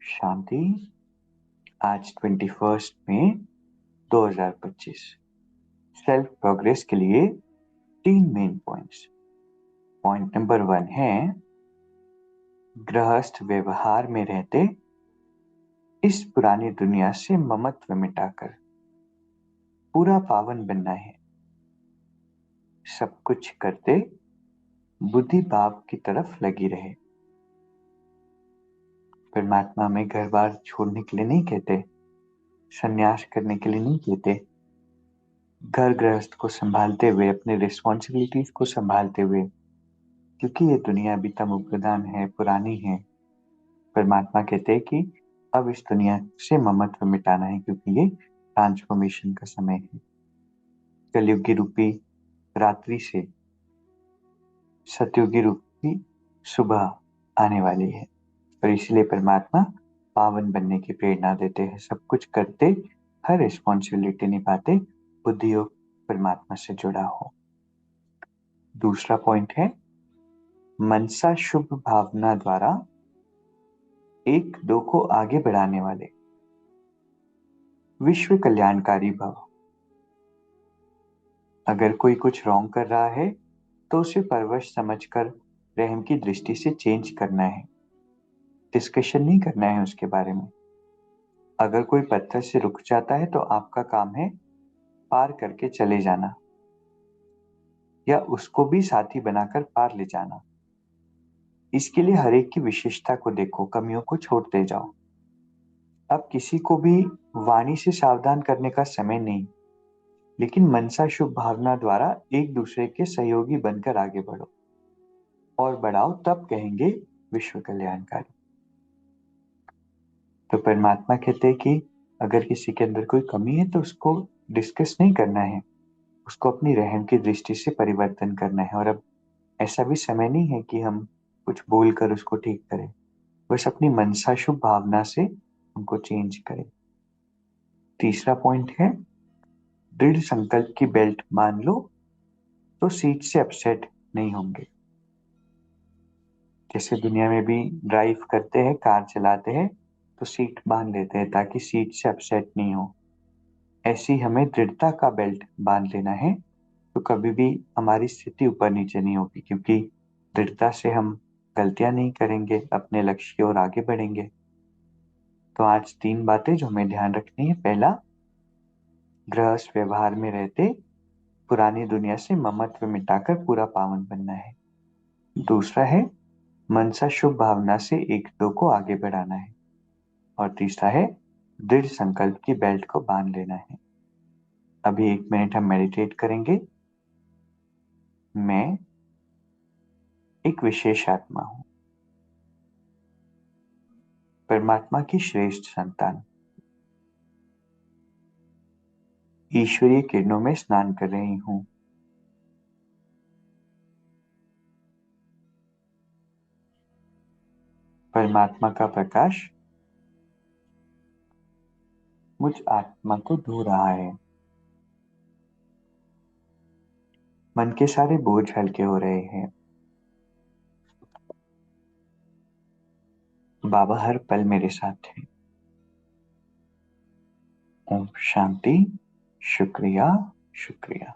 शांति। आज 21 मई 2025। Self progress के लिए 3 मेन पॉइंट्स। पॉइंट नंबर 1 है गृहस्थ व्यवहार में रहते इस पुरानी दुनिया से ममत्व मिटाकर पूरा पावन बनना है। सब कुछ करते बुद्धि भाव की तरफ लगी रहे। परमात्मा में घर बार छोड़ने के लिए नहीं कहते, संन्यास करने के लिए नहीं कहते। घर गृहस्थ को संभालते हुए, अपने रिस्पॉन्सिबिलिटीज को संभालते हुए, क्योंकि ये दुनिया अभी तमोग प्रधान है, पुरानी है। परमात्मा कहते हैं कि अब इस दुनिया से ममत्व मिटाना है, क्योंकि ये ट्रांसफॉर्मेशन का समय है। कलयुगी रूपी रात्रि से सतयुगी रूपी सुबह आने वाली है, और इसलिए परमात्मा पावन बनने की प्रेरणा देते हैं। सब कुछ करते, हर रिस्पॉन्सिबिलिटी निभाते, बुद्धि योग परमात्मा से जुड़ा हो। दूसरा पॉइंट है मनसा शुभ भावना द्वारा एक दो को आगे बढ़ाने वाले विश्व कल्याणकारी भव। अगर कोई कुछ रॉन्ग कर रहा है तो उसे परवश समझकर रहम की दृष्टि से चेंज करना है, डिस्कशन नहीं करना है उसके बारे में। अगर कोई पत्थर से रुक जाता है तो आपका काम है पार करके चले जाना, या उसको भी साथी बनाकर पार ले जाना। इसके लिए हर एक की विशेषता को देखो, कमियों को छोड़ते जाओ। अब किसी को भी वाणी से सावधान करने का समय नहीं, लेकिन मनसा शुभ भावना द्वारा एक दूसरे के सहयोगी बनकर आगे बढ़ो और बढ़ाओ, तब कहेंगे विश्व कल्याणकारी। तो परमात्मा कहते हैं कि अगर किसी के अंदर कोई कमी है तो उसको डिस्कस नहीं करना है, उसको अपनी रहम की दृष्टि से परिवर्तन करना है। और अब ऐसा भी समय नहीं है कि हम कुछ बोलकर उसको ठीक करें, बस अपनी मनसा शुभ भावना से उनको चेंज करें। तीसरा पॉइंट है दृढ़ संकल्प की बेल्ट मान लो तो सीट से अपसेट नहीं होंगे। जैसे दुनिया में भी ड्राइव करते हैं, कार चलाते हैं तो सीट बांध लेते हैं ताकि सीट से अपसेट नहीं हो। ऐसी हमें दृढ़ता का बेल्ट बांध लेना है, तो कभी भी हमारी स्थिति ऊपर नीचे नहीं होगी, क्योंकि दृढ़ता से हम गलतियां नहीं करेंगे, अपने लक्ष्य की ओर आगे बढ़ेंगे। तो आज 3 बातें जो हमें ध्यान रखनी है। पहला, गृहस्थ व्यवहार में रहते पुरानी दुनिया से ममत्व मिटाकर पूरा पावन बनना है। दूसरा है मनसा शुभ भावना से एक दो को आगे बढ़ाना है। और तीसरा है दृढ़ संकल्प की बेल्ट को बांध लेना है। अभी 1 मिनट हम मेडिटेट करेंगे। मैं एक विशेष आत्मा हूं, परमात्मा की श्रेष्ठ संतान, ईश्वरीय किरणों में स्नान कर रही हूं। परमात्मा का प्रकाश मुझ आत्मा को धो रहा है। मन के सारे बोझ हल्के हो रहे हैं। बाबा हर पल मेरे साथ हैं। ओम शांति। शुक्रिया, शुक्रिया।